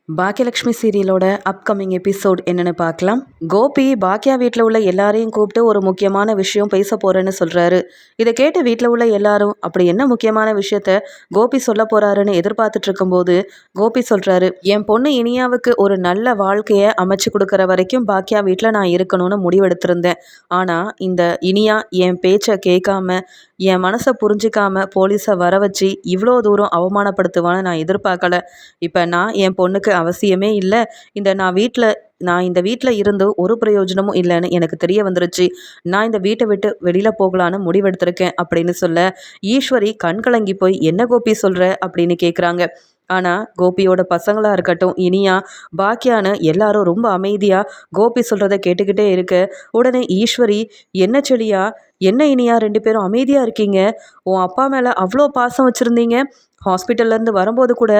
Baakiyalakshmi சீரியலோட upcoming episode என்னன்னு பார்க்கலாம். கோபி பாக்கியா வீட்டில் உள்ள எல்லாரையும் கூப்பிட்டு ஒரு முக்கியமான விஷயம் பேச போறேன்னு சொல்றாரு. இதை கேட்டு வீட்டில் உள்ள எல்லாரும் அப்படி என்ன முக்கியமான விஷயத்த கோபி சொல்ல போறாருன்னு எதிர்பார்த்துட்டு இருக்கும்போது கோபி சொல்றாரு, என் பொண்ணு இனியாவுக்கு ஒரு நல்ல வாழ்க்கையை அமைச்சு கொடுக்கற வரைக்கும் பாக்கியா வீட்டில் நான் இருக்கணும்னு முடிவெடுத்திருந்தேன். ஆனா இந்த இனியா என் பேச்சை கேட்காம என் மனசை புரிஞ்சிக்காம போலீஸை வர வச்சு இவ்வளோ தூரம் அவமானப்படுத்துவான்னு நான் எதிர்பார்க்கல. இப்போ நான் என் பொண்ணுக்கு அவசியமே இல்லை. நான் இந்த வீட்டில் இருந்து ஒரு பிரயோஜனமும் இல்லைன்னு எனக்கு தெரிய வந்துருச்சு. நான் இந்த வீட்டை விட்டு வெளியில் போகலான்னு முடிவெடுத்திருக்கேன் அப்படின்னு சொல்ல ஈஸ்வரி கண்கலங்கி போய் என்ன கோபி சொல்கிற அப்படின்னு கேட்குறாங்க. ஆனால் கோபியோட பசங்களாக இருக்கட்டும், இனியா பாக்கியான்னு எல்லாரும் ரொம்ப அமைதியாக கோபி சொல்கிறத கேட்டுக்கிட்டே இருக்க உடனே ஈஸ்வரி, என்ன செடியா, என்ன இனியா ரெண்டு பேரும் அமைதியாக இருக்கீங்க? உன் அப்பா மேலே அவ்வளோ பாசம் வச்சுருந்தீங்க. ஹாஸ்பிட்டல்லேருந்து வரும்போது கூட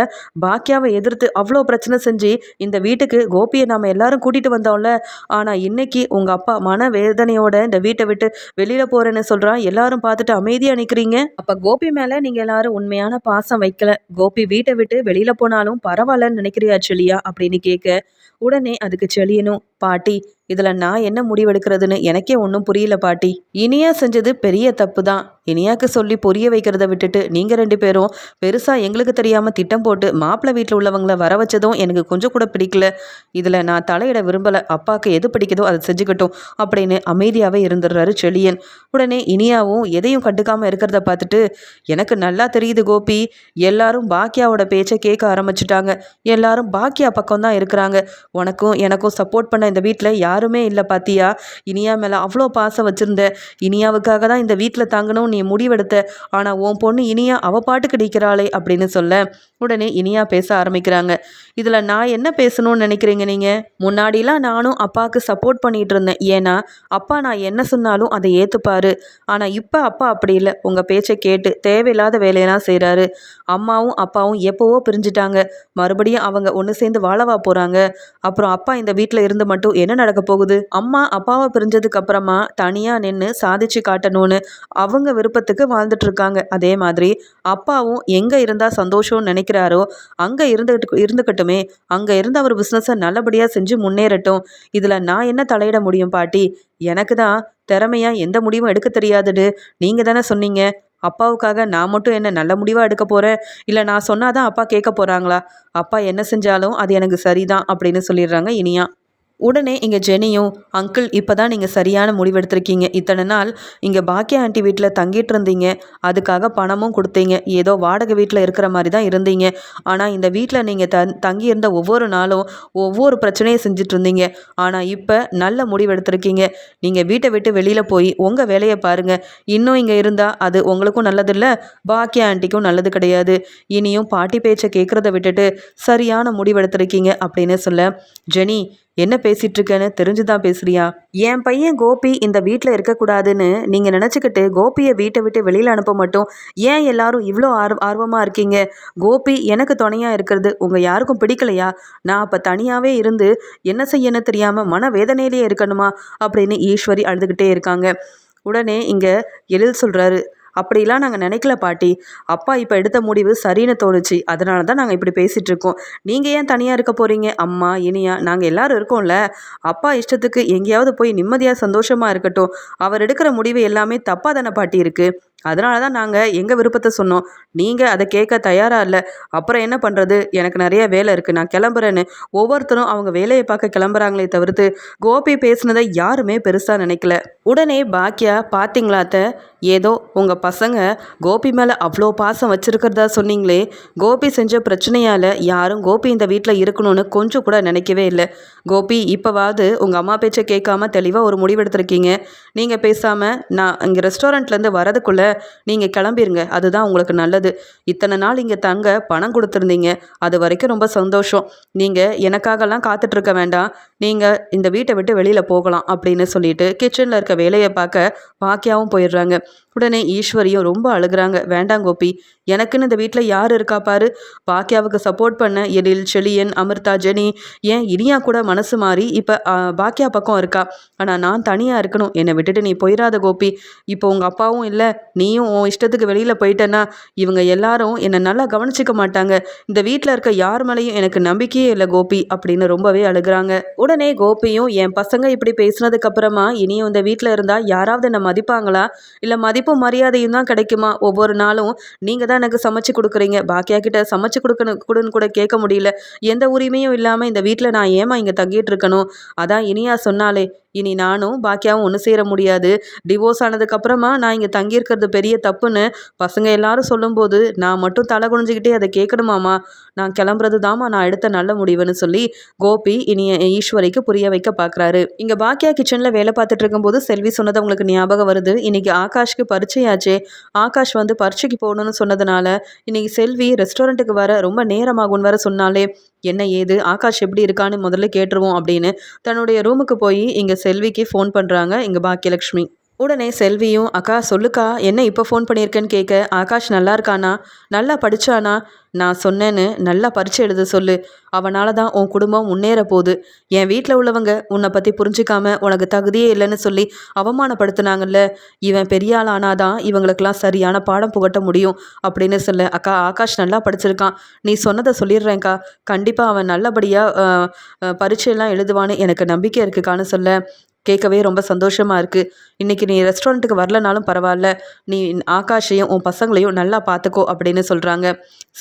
பாக்கியாவை எதிர்த்து அவ்வளோ பிரச்சனை செஞ்சு இந்த வீட்டுக்கு கோபியை நாம் எல்லாரும் கூட்டிகிட்டு வந்தோம்ல. ஆனால் இன்னைக்கு உங்கள் அப்பா மன வேதனையோட இந்த வீட்டை விட்டு வெளியில் போகிறேன்னு சொல்கிறான். எல்லாரும் பார்த்துட்டு அமைதியாக நிற்கிறீங்க. அப்போ கோபி மேலே நீங்கள் எல்லாரும் உண்மையான பாசம் வைக்கல. கோபி வீட்டை விட்டு வெளியில் போனாலும் பரவாயில்லன்னு நினைக்கிறியா செலியா அப்படின்னு கேட்க உடனே அதுக்கு செலியனும், பாட்டி இதில் நான் என்ன முடிவெடுக்கிறதுன்னு எனக்கே ஒன்றும் புரியல பாட்டி. இனியா செஞ்சது பெரிய தப்பு தான். இனியாக்கு சொல்லி புரிய வைக்கிறத விட்டுட்டு நீங்கள் ரெண்டு பேரும் பெருசாக எங்களுக்கு தெரியாமல் திட்டம் போட்டு மாப்பிள்ளை வீட்டில் உள்ளவங்களை வர வச்சதும் எனக்கு கொஞ்சம் கூட பிடிக்கல. இதில் நான் தலையிட விரும்பலை. அப்பாவுக்கு எது பிடிக்குதோ அதை செஞ்சுக்கட்டும் அப்படின்னு அமைதியாகவே இருந்துடுறாரு செலியன். உடனே இனியாவும் எதையும் கண்டுக்காமல் இருக்கிறத பார்த்துட்டு, எனக்கு நல்லா தெரியுது கோபி, எல்லாரும் பாக்கியாவோட பேச்சை கேட்க ஆரம்பிச்சிட்டாங்க. எல்லாரும் பாக்கியா பக்கம் தான் இருக்கிறாங்க. உனக்கும் எனக்கும் சப்போர்ட் பண்ண இந்த வீட்டில் யாருமே இல்லை பாத்தியா. இனியா மேலே அவ்வளோ பாசம் வச்சுருந்த. இனியாவுக்காக தான் இந்த வீட்டில் தங்கணும் நீ முடிவெடுத்த. ஆனால் உன் பொண்ணு இனியா அவ பாட்டுக்கு நிற்கிறாளே அப்படின்னு சொல்ல உடனே இனியா பேச ஆரம்பிக்கிறாங்க. இதில் நான் என்ன பேசணும்னு நினைக்கிறீங்க நீங்கள்? முன்னாடிலாம் நானும் அப்பாவுக்கு சப்போர்ட் பண்ணிகிட்டு இருந்தேன். ஏன்னா அப்பா நான் என்ன சொன்னாலும் அதை ஏற்றுப்பாரு. ஆனால் இப்போ அப்பா அப்படி இல்லை. உங்கள் பேச்சை கேட்டு தேவையில்லாத வேலையெல்லாம் செய்கிறாரு. அம்மாவும் அப்பாவும் எப்போவோ பிரிஞ்சுட்டாங்க. மறுபடியும் அவங்க ஒன்று சேர்ந்து வாழவா போகிறாங்க? அப்புறம் அப்பா இந்த வீட்டில் இருந்து மட்டும் என்ன நடக்க போகுது? அம்மா அப்பாவை பிரிஞ்சதுக்கு அப்புறமா தனியாக நின்று சாதிச்சு காட்டணும்னு அவங்க விருப்பத்துக்கு வாழ்ந்துட்டு இருக்காங்க. அதே மாதிரி அப்பாவும் எங்கே இருந்தால் சந்தோஷம்னு நினைக்கிறாரோ அங்கே இருந்துக்கட்டுமே. அங்கே இருந்து அவர் பிஸ்னஸை நல்லபடியாக செஞ்சு முன்னேறட்டும். இதில் நான் என்ன தலையிட முடியும் பாட்டி? எனக்கு தான் திறமையாக எந்த முடிவும் எடுக்க தெரியாதுன்னு நீங்கள் தானே சொன்னீங்க. அப்பாவுக்காக நான் மட்டும் என்ன நல்ல முடிவாக எடுக்க போகிறேன்? இல்லை நான் சொன்னாதான் அப்பா கேட்க போகிறாங்களா? அப்பா என்ன செஞ்சாலும் அது எனக்கு சரிதான் அப்படின்னு சொல்லிடுறாங்க இனியா. உடனே இங்கே ஜெனியும், அங்கிள் இப்போ தான் நீங்கள் சரியான முடிவெடுத்திருக்கீங்க. இத்தனை நாள் இங்கே பாக்கியா ஆண்டி வீட்டில் தங்கிட்டு இருந்தீங்க. அதுக்காக பணமும் கொடுத்தீங்க. ஏதோ வாடகை வீட்டில் இருக்கிற மாதிரி தான் இருந்தீங்க. ஆனால் இந்த வீட்டில் நீங்கள் தங்கியிருந்த ஒவ்வொரு நாளும் ஒவ்வொரு பிரச்சனையை செஞ்சுட்டு இருந்தீங்க. ஆனால் இப்போ நல்ல முடிவெடுத்திருக்கீங்க. நீங்கள் வீட்டை விட்டு வெளியில் போய் உங்கள் வேலையை பாருங்கள். இன்னும் இங்கே இருந்தால் அது உங்களுக்கும் நல்லதில்லை, பாக்கியா ஆண்டிக்கும் நல்லது கிடையாது. இனியும் பாட்டி பேச்சை கேட்குறத விட்டுட்டு சரியான முடிவெடுத்திருக்கீங்க அப்படின்னு சொல்ல, ஜெனி என்ன பேசிகிட்டு இருக்கேன்னு தெரிஞ்சுதான் பேசுறியா? என் பையன் கோபி இந்த வீட்டில் இருக்கக்கூடாதுன்னு நீங்கள் நினச்சிக்கிட்டு கோபியை வீட்டை விட்டு வெளியில் அனுப்ப மட்டும் ஏன் எல்லாரும் இவ்வளோ ஆர்வமாக இருக்கீங்க? கோபி எனக்கு துணையாக இருக்கிறது உங்கள் யாருக்கும் பிடிக்கலையா? நான் அப்போ தனியாகவே இருந்து என்ன செய்யன்னு தெரியாமல் மன வேதனையிலேயே இருக்கணுமா அப்படின்னு ஈஸ்வரி அழுதுகிட்டே இருக்காங்க. உடனே இங்கே எழில் சொல்கிறாரு, அப்படிலாம் நாங்கள் நினைக்கல பாட்டி. அப்பா இப்போ எடுத்த முடிவு சரின்னு தோணுச்சு. அதனால தான் நாங்கள் இப்படி பேசிகிட்டு இருக்கோம். நீங்கள் ஏன் தனியாக இருக்க போகிறீங்க? அம்மா இனியா நாங்கள் எல்லாரும் இருக்கோம்ல. அப்பா இஷ்டத்துக்கு எங்கேயாவது போய் நிம்மதியாக சந்தோஷமாக இருக்கட்டும். அவர் எடுக்கிற முடிவு எல்லாமே தப்பாக தானே பாட்டி இருக்குது. அதனால தான் நாங்கள் எங்கள் விருப்பத்தை சொன்னோம். நீங்கள் அதை கேட்க தயாராக இல்லை. அப்புறம் என்ன பண்ணுறது? எனக்கு நிறைய வேலை இருக்குது, நான் கிளம்புறேன்னு ஒவ்வொருத்தரும் அவங்க வேலையை பார்க்க கிளம்புறாங்களே தவிர்த்து கோபி பேசுனதை யாருமே பெருசாக நினைக்கல. உடனே பாக்கியா, பார்த்தீங்களாத்த, ஏதோ உங்கள் பசங்க கோபி மேலே அவ்வளோ பாசம் வச்சுருக்கிறதா சொன்னீங்களே. கோபி செஞ்ச பிரச்சனையால் யாரும் கோபி இந்த வீட்டில் இருக்கணும்னு கொஞ்சம் கூட நினைக்கவே இல்லை. கோபி இப்போவாவது உங்கள் அம்மா பேச்சை கேட்காம தெளிவாக ஒரு முடிவெடுத்திருக்கீங்க. நீங்கள் பேசாமல் நான் இங்கே ரெஸ்டாரண்ட்லேருந்து வரதுக்குள்ளே நீங்கள் கிளம்பிருங்க. அதுதான் உங்களுக்கு நல்லது. இத்தனை நாள் இங்கே தங்க பணம் கொடுத்துருந்தீங்க. அது வரைக்கும் ரொம்ப சந்தோஷம். நீங்கள் எனக்காகலாம் காத்துட்ருக்க வேண்டாம். நீங்கள் இந்த வீட்டை விட்டு வெளியில் போகலாம் அப்படின்னு சொல்லிட்டு கிச்சனில் இருக்க வேலையை பார்க்க பாக்கியாவும் போயிடுறாங்க. உடனே ஈஸ்வரியும் ரொம்ப அழுகுறாங்க. வேண்டாம் கோபி, எனக்குன்னு இந்த வீட்டில் யார் இருக்கா பாரு. பாக்கியாவுக்கு சப்போர்ட் பண்ண எழில், செழியன், அமிர்தா, ஜெனி, ஏன் இனியா கூட மனசு மாறி இப்போ பாக்கியா பக்கம் இருக்கா. ஆனால் நான் தனியாக இருக்கணும். என்னை விட்டுட்டு நீ போயிடாத கோபி. இப்போ உங்கள் அப்பாவும் இல்லை, நீயும் உன் இஷ்டத்துக்கு வெளியில் போயிட்டேன்னா இவங்க எல்லாரும் என்னை நல்லா கவனிச்சிக்க மாட்டாங்க. இந்த வீட்டில் இருக்க யார் மேலேயும் எனக்கு நம்பிக்கையே இல்லை கோபி அப்படின்னு ரொம்பவே அழுகுறாங்க. உடனே கோபியும், என் பசங்க இப்படி பேசுனதுக்கு அப்புறமா இனியும் இந்த வீட்டில் இருந்தால் யாராவது என்னை மதிப்பாங்களா, இல்லை மதிப்பும் மரியாதையும் தான் கிடைக்குமா? ஒவ்வொரு நாளும் நீங்கள் தான் எனக்கு சமைச்சு கொடுக்குறீங்க. பாக்கியா கிட்ட சமைச்சு கொடுன்னு கூட கேட்க முடியல. எந்த உரிமையும் இல்லாமல் இந்த வீட்டில் நான் ஏமா இங்கே தங்கிட்டு இருக்கணும். அதான் இனியா சொன்னாலே, இனி நானும் பாக்கியாவும் ஒன்று சேர முடியாது. டிவோர்ஸ் ஆனதுக்கப்புறமா நான் இங்கே தங்கியிருக்கிறது பெரிய தப்புன்னு பசங்க எல்லாரும் சொல்லும்போது நான் மட்டும் தலை குனிஞ்சிக்கிட்டே அதை கேட்கணுமாமா? நான் கிளம்புறது தாமா நான் எடுத்த நல்ல முடிவுன்னு சொல்லி கோபி இனி ஈஸ்வரிக்கு புரிய வைக்க பார்க்குறாரு. இங்கே பாக்கியா கிச்சனில் வேலை பார்த்துட்டு இருக்கும்போது செல்வி சொன்னது அவங்களுக்கு ஞாபகம் வருது. இன்னைக்கு ஆகாஷ்க்கு பரீட்சையாச்சே. ஆகாஷ் வந்து பரீட்சைக்கு போகணும்னு சொன்னதுனால இன்னைக்கு செல்வி ரெஸ்டாரண்ட்டுக்கு வர ரொம்ப நேரமாகும்னு வேற சொன்னாலே. என்ன ஏது ஆகாஷ் எப்படி இருக்கான்னு முதல்ல கேட்டுருவோம் அப்படின்னு தன்னுடைய ரூமுக்கு போய் இங்கே செல்விக்கு ஃபோன் பண்ணுறாங்க இங்கே பாக்கியலக்ஷ்மி. உடனே செல்வியும், அக்கா சொல்லுக்கா, என்ன இப்போ ஃபோன் பண்ணியிருக்கேன்னு கேட்க, ஆகாஷ் நல்லா இருக்கானா, நல்லா படித்தானா, நான் சொன்னேன்னு நல்லா பரீட்சை எழுத சொல்லு. அவனால தான் உன் குடும்பம் முன்னேற போகுது. என் வீட்டில் உள்ளவங்க உன்னை பற்றி புரிஞ்சிக்காம உனக்கு தகுதியே இல்லைன்னு சொல்லி அவமானப்படுத்தினாங்கல்ல, இவன் பெரிய ஆள் ஆனாதான் இவங்களுக்கெல்லாம் சரியான பாடம் புகட்ட முடியும் அப்படின்னு சொல்ல. அக்கா ஆகாஷ் நல்லா படிச்சிருக்கான், நீ சொன்னதை சொல்லிடுறேன்க்கா. கண்டிப்பாக அவன் நல்லபடியாக பரீட்சையெல்லாம் எழுதுவான்னு எனக்கு நம்பிக்கை இருக்குக்கான்னு சொல்ல. கேட்கவே ரொம்ப சந்தோஷமாக இருக்குது. இன்றைக்கி நீ ரெஸ்டாரண்ட்டுக்கு வரலனாலும் பரவாயில்ல, நீ ஆகாஷையும் உன் பசங்களையும் நல்லா பார்த்துக்கோ அப்படின்னு சொல்கிறாங்க.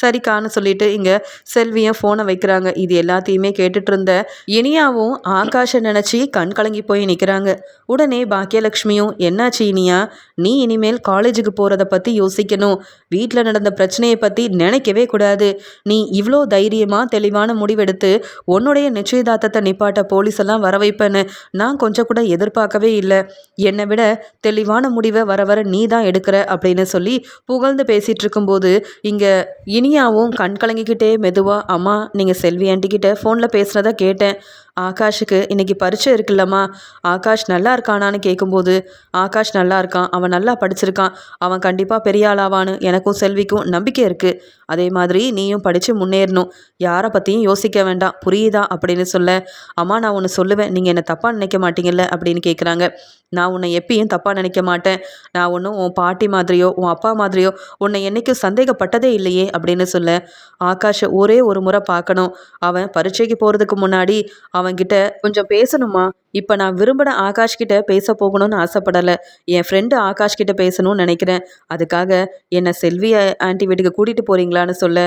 சரிக்கான்னு சொல்லிட்டு இங்கே செல்வியும் ஃபோனை வைக்கிறாங்க. இது எல்லாத்தையுமே கேட்டுட்டு இருந்த இனியாவும் ஆகாஷை நினச்சி கண் கலங்கி போய் நிற்கிறாங்க. உடனே பாக்கியலக்ஷ்மியும், என்னாச்சு இனியா, நீ இனிமேல் காலேஜுக்கு போகிறத பற்றி யோசிக்கணும். வீட்டில் நடந்த பிரச்சனையை பற்றி நினைக்கவே கூடாது. நீ இவ்வளோ தைரியமாக தெளிவான முடிவெடுத்து உன்னுடைய நிச்சயதார்த்தத்தை நிப்பாட்ட போலீஸ் எல்லாம் வர வைப்பேன்னு நான் கொஞ்சம் கூட எதிர்பார்க்கவே இல்லை. என்னை விட தெளிவான முடிவை வர வர நீ தான் எடுக்கிற அப்படின்னு சொல்லி புகழ்ந்து பேசிகிட்டு இருக்கும்போது இங்கே இனியாவும் கண் கலங்கிக்கிட்டே மெதுவா, அம்மா நீங்கள் செல்வி ஆண்டிக்கிட்ட ஃபோனில் பேசுனதை கேட்டேன். ஆகாஷுக்கு இன்னைக்கு பரீட்சை இருக்குல்லம்மா, ஆகாஷ் நல்லா இருக்கானான்னு கேட்கும்போது, ஆகாஷ் நல்லா இருக்கான், அவன் நல்லா படிச்சிருக்கான், அவன் கண்டிப்பாக பெரிய ஆளாவான்னு எனக்கும் செல்விக்கும் நம்பிக்கை இருக்குது. அதே மாதிரி நீயும் படித்து முன்னேறணும், யாரை பற்றியும் யோசிக்க வேண்டாம், புரியுதா அப்படின்னு சொல்ல. அம்மா நான் ஒன்று சொல்லுவேன், நீங்கள் என்னை தப்பாக நினைக்க மாட்டீங்கல்ல அப்படின்னு கேட்குறாங்க. நான் உன்னை எப்பயும் தப்பாக நினைக்க மாட்டேன். நான் ஒன்றும் உன் பாட்டி மாதிரியோ உன் அப்பா மாதிரியோ உன்னை என்றைக்கும் சந்தேகப்பட்டதே இல்லையே அப்படின்னு சொல்ல. ஆகாஷை ஒரே ஒரு முறை பார்க்கணும், அவன் பரீட்சைக்கு போகிறதுக்கு முன்னாடி அவன்கிட்ட கொஞ்சம் பேசணுமா. இப்போ நான் விரும்பின ஆகாஷ்கிட்ட பேச போகணும்னு ஆசைப்படலை, என் ஃப்ரெண்டு ஆகாஷ்கிட்ட பேசணும்னு நினைக்கிறேன். அதுக்காக என்னை செல்வி ஆண்டி வீட்டுக்கு கூட்டிகிட்டு போகிறீங்களான்னு சொல்ல.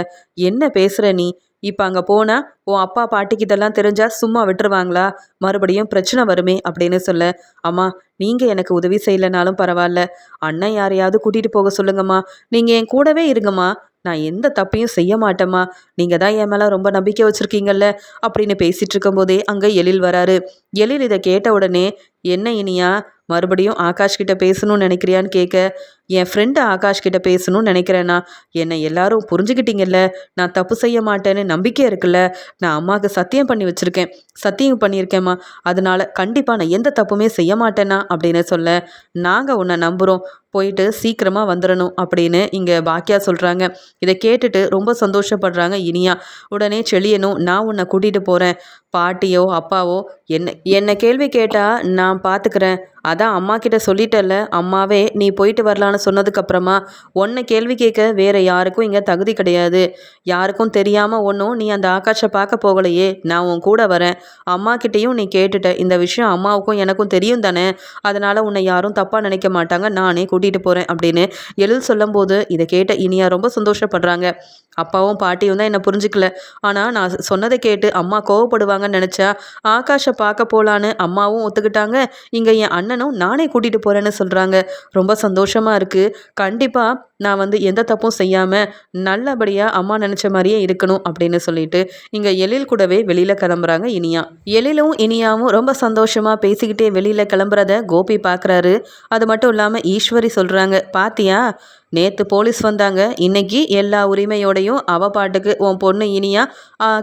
என்ன பேசுகிற நீ, இப்போ அங்கே போனால் உன் அப்பா பாட்டிக்கிட்டெல்லாம் தெரிஞ்சால் சும்மா விட்டுருவாங்களா, மறுபடியும் பிரச்சனை வருமே அப்படின்னு சொல்ல. அம்மா நீங்கள் எனக்கு உதவி செய்யலைனாலும் பரவாயில்ல, அண்ணன் யாரையாவது கூட்டிகிட்டு போக சொல்லுங்கம்மா, நீங்கள் என் கூடவே இருங்கம்மா, நான் எந்த தப்பையும் செய்ய மாட்டேம்மா, நீங்கள் தான் என் மேலே ரொம்ப நம்பிக்கை வச்சுருக்கீங்கல்ல அப்படின்னு பேசிகிட்டு இருக்கும்போதே அங்கே எழில் வராரு. எழில் இதை கேட்ட உடனே, என்ன இனியா மறுபடியும் ஆகாஷ் கிட்ட பேசணும்னு நினைக்கிறியான்னு கேட்க, என் ஃப்ரெண்டு ஆகாஷ் கிட்ட பேசணும்னு நினைக்கிறேன்னா, என்னை எல்லாரும் புரிஞ்சுக்கிட்டீங்கல்ல, நான் தப்பு செய்ய மாட்டேன்னு நம்பிக்கை இருக்குல்ல, நான் அம்மாவுக்கு சத்தியம் பண்ணி வச்சுருக்கேன், சத்தியம் பண்ணியிருக்கேம்மா, அதனால கண்டிப்பாக நான் எந்த தப்புமே செய்ய மாட்டேன்னா அப்படின்னு சொல்ல. நாங்கள் உன்னை நம்புகிறோம், போயிட்டு சீக்கிரமாக வந்துடணும் அப்படின்னு இங்கே பாக்கியா சொல்கிறாங்க. இதை கேட்டுட்டு ரொம்ப சந்தோஷப்படுறாங்க இனியா. உடனே செழியனும், நான் உன்னை கூட்டிகிட்டு போகிறேன், பாட்டியோ அப்பாவோ என்ன கேள்வி கேட்டால் நான் பார்த்துக்கிறேன், அதான் அம்மா கிட்ட சொல்லிட்டல்ல, அம்மாவே நீ போயிட்டு வரலான்னு சொன்னதுக்கப்புறமா உன்னை கேள்வி கேட்க வேற யாருக்கும் இங்கே தகுதி கிடையாது, யாருக்கும் தெரியாமல் ஒன்றும் நீ அந்த ஆகாஷை பார்க்க போகலையே, நான் உன் கூட வரேன், அம்மா கிட்டேயும் நீ கேட்டுட்ட, இந்த விஷயம் அம்மாவுக்கும் எனக்கும் தெரியும் தானே, அதனால் உன்னை யாரும் தப்பாக நினைக்க மாட்டாங்க, நானே கூட்டிகிட்டு போகிறேன் அப்படின்னு எழில் சொல்லும்போது இதை கேட்ட இனியா ரொம்ப சந்தோஷப்படுறாங்க. அப்பாவும் பாட்டியும் தான் என்னை புரிஞ்சுக்கல, ஆனால் நான் சொன்னதை கேட்டு அம்மா கோவப்படுவாங்கன்னு நினச்சா ஆகாஷை பார்க்க போகலான்னு அம்மாவும் ஒத்துக்கிட்டாங்க, இங்கே என் அண்ணனும் நானே கூட்டிகிட்டு போகிறேன்னு சொல்கிறாங்க. ரொம்ப சந்தோஷமாக இருக்குது. கண்டிப்பாக நான் வந்து எந்த தப்பும் செய்யாமல் நல்லபடியாக அம்மா நினச்ச மாதிரியே இருக்கணும் அப்படின்னு சொல்லிட்டு இங்கே எழில் கூடவே வெளியில் கிளம்புறாங்க இனியா. எழிலும் இனியாவும் ரொம்ப சந்தோஷமாக பேசிக்கிட்டே வெளியில் கிளம்புறத கோபி பார்க்குறாரு. அது மட்டும் இல்லாமல் ஈஸ்வரி சொல்கிறாங்க, பாத்தியா நேற்று போலீஸ் வந்தாங்க, இன்னைக்கு எல்லா உரிமையோடையும் அவ பாட்டுக்கு உன் பொண்ணு இனியா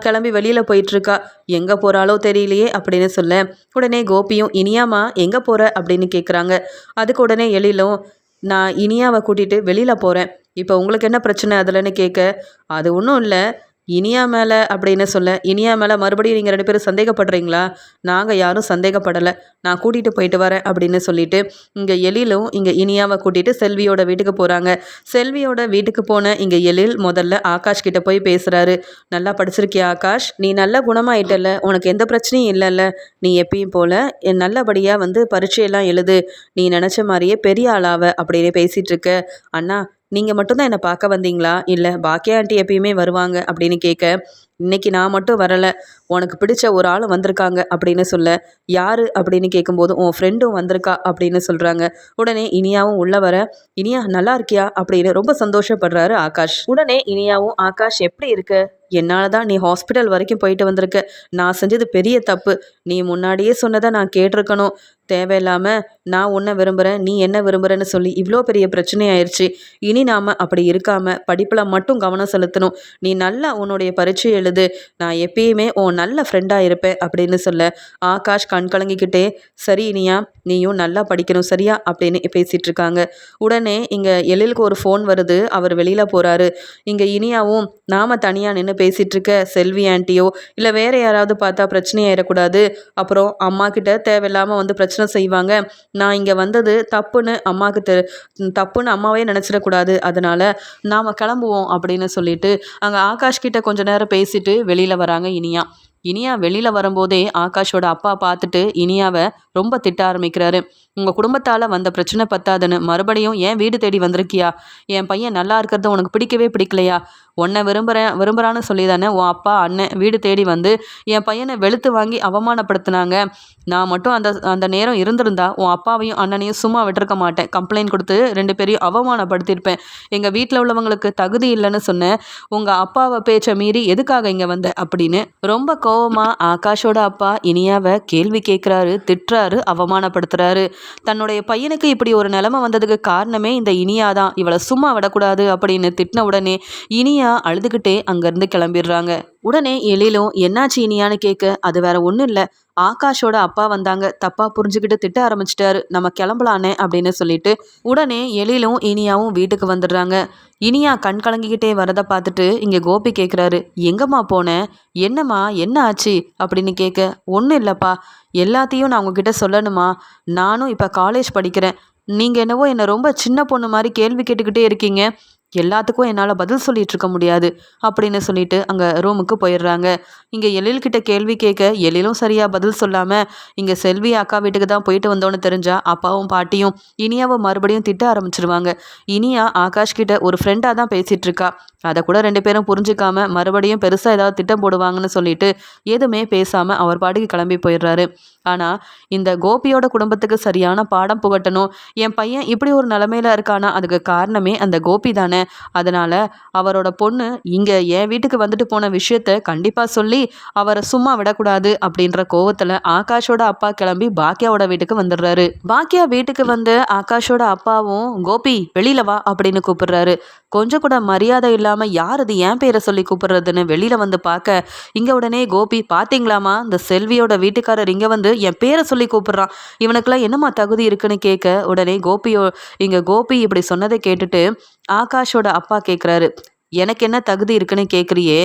கிளம்பி வெளியில் போயிட்டுருக்கா, எங்கே போகிறாளோ தெரியலையே அப்படின்னு சொல்ல. உடனே கோபியும், இனியாமா எங்கே போகிற அப்படின்னு கேட்குறாங்க. அதுக்கு உடனே எழிலும், நான் இனியாவை கூட்டிகிட்டு வெளியில் போகிறேன். இப்போ உங்களுக்கு என்ன பிரச்சனை அதுலன்னு கேட்க, அது ஒன்றும் இல்லை, இனியா மேலே அப்படின்னு சொல்ல, இனியா மேலே மறுபடியும் நீங்கள் 2 பேரும் சந்தேகப்படுறீங்களா? நாங்கள் யாரும் சந்தேகப்படலை, நான் கூட்டிகிட்டு போயிட்டு வரேன் அப்படின்னு சொல்லிட்டு இங்கே எழிலும் இங்கே இனியாவை கூட்டிகிட்டு செல்வியோட வீட்டுக்கு போகிறாங்க. செல்வியோட வீட்டுக்கு போன இங்கே எழில் முதல்ல ஆகாஷ் கிட்ட போய் பேசுகிறாரு. நல்லா படிச்சிருக்கியா ஆகாஷ்? நீ நல்ல குணமாயிட்டல, உனக்கு எந்த பிரச்சனையும் இல்லைல்ல, நீ எப்பயும் போல் நல்லபடியாக பரீட்சையெல்லாம் எழுது, நீ நினச்ச மாதிரியே பெரிய ஆளாவ அப்படின்னு பேசிகிட்டு இருக்க. அண்ணா, நீங்கள் மட்டும்தான் என்னை பார்க்க வந்தீங்களா? இல்லை பாக்கியா ஆண்டி எப்பயுமே வருவாங்க அப்படின்னு கேட்க, இன்னைக்கு நான் மட்டும் வரலை, உனக்கு பிடிச்ச ஒரு ஆள் வந்திருக்காங்க அப்படின்னு சொல்ல, யாரு அப்படின்னு கேட்கும்போது உன் ஃப்ரெண்டும் வந்திருக்கா அப்படின்னு சொல்கிறாங்க. உடனே இனியாவும் உள்ள வர, இனியா நல்லா இருக்கியா அப்படின்னு ரொம்ப சந்தோஷப்படுறாரு ஆகாஷ். உடனே இனியாவும், ஆகாஷ் எப்படி இருக்க? என்னால் தான் நீ ஹாஸ்பிட்டல் வரைக்கும் போயிட்டு வந்திருக்க, நான் செஞ்சது பெரிய தப்பு, நீ முன்னாடியே சொன்னதை நான் கேட்டிருக்கணும், தேவையில்லாமல் நான் உன்னை விரும்புகிறேன் நீ என்ன விரும்புகிறேன்னு சொல்லி இவ்வளோ பெரிய பிரச்சனை ஆயிடுச்சு. இனி நாம் அப்படி இருக்காமல் படிப்பில் மட்டும் கவனம் செலுத்தணும், நீ நல்லா உன்னுடைய பரீட்சை எழுது, நான் எப்பயுமே உன் நல்ல ஃப்ரெண்டாக இருப்பேன் அப்படின்னு சொல்ல, ஆகாஷ் கண் கலங்கிக்கிட்டே, சரி இனியா, நீயும் நல்லா படிக்கணும் சரியா அப்படின்னு பேசிகிட்டு இருக்காங்க. உடனே இங்கே எழிலுக்கு ஒரு ஃபோன் வருது, அவர் வெளியில் போகிறாரு. இங்கே இனியாவும், நாம் தனியாக நின்று பேசிகிட்டு இருக்க செல்வி ஆண்டியோ இல்லை வேறு யாராவது பார்த்தா பிரச்சனையாயிடக்கூடாது, அப்புறம் அம்மா கிட்ட தேவையில்லாமல் பிரச்சனை செய்வாங்க, நான் இங்கே வந்தது தப்புன்னு அம்மாவே நினச்சிடக்கூடாது, அதனால் நாம் கிளம்புவோம் அப்படின்னு சொல்லிட்டு அங்கே ஆகாஷ் கிட்ட கொஞ்ச நேரம் பேசிட்டு வெளியில் வராங்க இனியா. இனியா வெளியில் வரும்போதே ஆகாஷோட அப்பா பார்த்துட்டு இனியாவை ரொம்ப திட்ட ஆரம்பிக்கிறாரு. உங்கள் குடும்பத்தால் வந்த பிரச்சனை பத்தாதுன்னு மறுபடியும் ஏன் வீடு தேடி வந்திருக்கியா? என் பையன் நல்லா இருக்கிறது உனக்கு பிடிக்கவே பிடிக்கலையா? உன்னை விரும்புகிறான்னு சொல்லி தானே உன் அப்பா அண்ணன் வீடு தேடி வந்து என் பையனை வெளுத்து வாங்கி அவமானப்படுத்தினாங்க. நான் மட்டும் அந்த நேரம் இருந்திருந்தா உன் அப்பாவையும் அண்ணனையும் சும்மா விட்டுருக்க மாட்டேன், கம்ப்ளைண்ட் கொடுத்து 2 பேரையும் அவமானப்படுத்தியிருப்பேன். எங்கள் வீட்டில் உள்ளவங்களுக்கு தகுதி இல்லைன்னு சொன்னேன், உங்கள் அப்பாவை பேச்சை மீறி எதுக்காக இங்கே வந்த அப்படின்னு ரொம்ப கோவமாக ஆகாஷோட அப்பா இனியாவை கேள்வி கேட்குறாரு, திட்டுறாரு, அவமானப்படுத்துறாரு. தன்னுடைய பையனுக்கு இப்படி ஒரு நிலைமை வந்ததுக்கு காரணமே இந்த இனியா தான், இவளை சும்மா விடக்கூடாது அப்படின்னு திட்டின உடனே இனியா அழுதுகிட்டே அங்கேருந்து கிளம்பிடுறாங்க. உடனே எழிலும் என்னாச்சு இனியான்னு கேட்க, அது வேற ஒன்றும் இல்லை, ஆகாஷோட அப்பா வந்தாங்க, தப்பா புரிஞ்சுக்கிட்டு திட்ட ஆரம்பிச்சிட்டாரு, நம்ம கிளம்பலானே அப்படின்னு சொல்லிட்டு உடனே எழிலும் இனியாவும் வீட்டுக்கு வந்துடுறாங்க. இனியா கண் கலங்கிக்கிட்டே வரதை பார்த்துட்டு இங்கே கோபி கேட்குறாரு, எங்கம்மா போனேன்? என்னம்மா என்ன ஆச்சு அப்படின்னு கேட்க, ஒன்றும் இல்லைப்பா, எல்லாத்தையும் நான் உங்ககிட்ட சொல்லணுமா? நானும் இப்போ காலேஜ் படிக்கிறேன், நீங்கள் என்னவோ என்னை ரொம்ப சின்ன பொண்ணு மாதிரி கேள்வி கேட்டுக்கிட்டே இருக்கீங்க, எல்லாத்துக்கும் என்னால் பதில் சொல்லிட்டு இருக்க முடியாது அப்படின்னு சொல்லிட்டு அங்கே ரூமுக்கு போயிடுறாங்க. இங்கே எழில்கிட்ட கேள்வி கேட்க எழிலும் சரியாக பதில் சொல்லாமல் இங்கே செல்வி அக்கா வீட்டுக்கு தான் போயிட்டு வந்தோன்னு தெரிஞ்சா அப்பாவும் பாட்டியும் இனியாவை மறுபடியும் திட்ட ஆரம்பிச்சிருவாங்க. இனியா ஆகாஷ் கிட்ட ஒரு ஃப்ரெண்டாக தான் பேசிகிட்டு இருக்கா, அதை கூட 2 பேரும் புரிஞ்சுக்காம மறுபடியும் பெருசாக ஏதாவது திட்டம் போடுவாங்கன்னு சொல்லிட்டு எதுவுமே பேசாமல் அவர் பாட்டுக்கு கிளம்பி போயிடுறாரு. ஆனால் இந்த கோபியோட குடும்பத்துக்கு சரியான பாடம் புகட்டணும், என் பையன் இப்படி ஒரு நிலமையில இருக்கானா அதுக்கு காரணமே அந்த கோபி தானே, அதனால் அவரோட பொண்ணு இங்கே என் வீட்டுக்கு வந்துட்டு போன விஷயத்த கண்டிப்பாக சொல்லி அவரை சும்மா விடக்கூடாது அப்படின்ற கோவத்தில் ஆகாஷோட அப்பா கிளம்பி பாக்கியாவோட வீட்டுக்கு வந்துடுறாரு. பாக்கியா வீட்டுக்கு வந்து ஆகாஷோட அப்பாவும் கோபி வெளியில் வா அப்படின்னு கூப்பிடுறாரு. கொஞ்சம் கூட மரியாதை இல்லாமல் யார் அது என் பேரை சொல்லி கூப்பிடுறதுன்னு வெளியில் வந்து பார்க்க இங்கே உடனே கோபி, பார்த்தீங்களாமா இந்த செல்வியோட வீட்டுக்காரர் இங்கே வந்து என் பேரை சொல்லி கூப்பிடுறான், இவனுக்கெல்லாம் என்னம்மா தகுதி இருக்குன்னு கேட்க உடனே கோபி இப்படி சொன்னதை கேட்டுட்டு ஆகாஷோட அப்பா கேட்குறாரு, எனக்கு என்ன தகுதி இருக்குன்னு கேட்குறியே,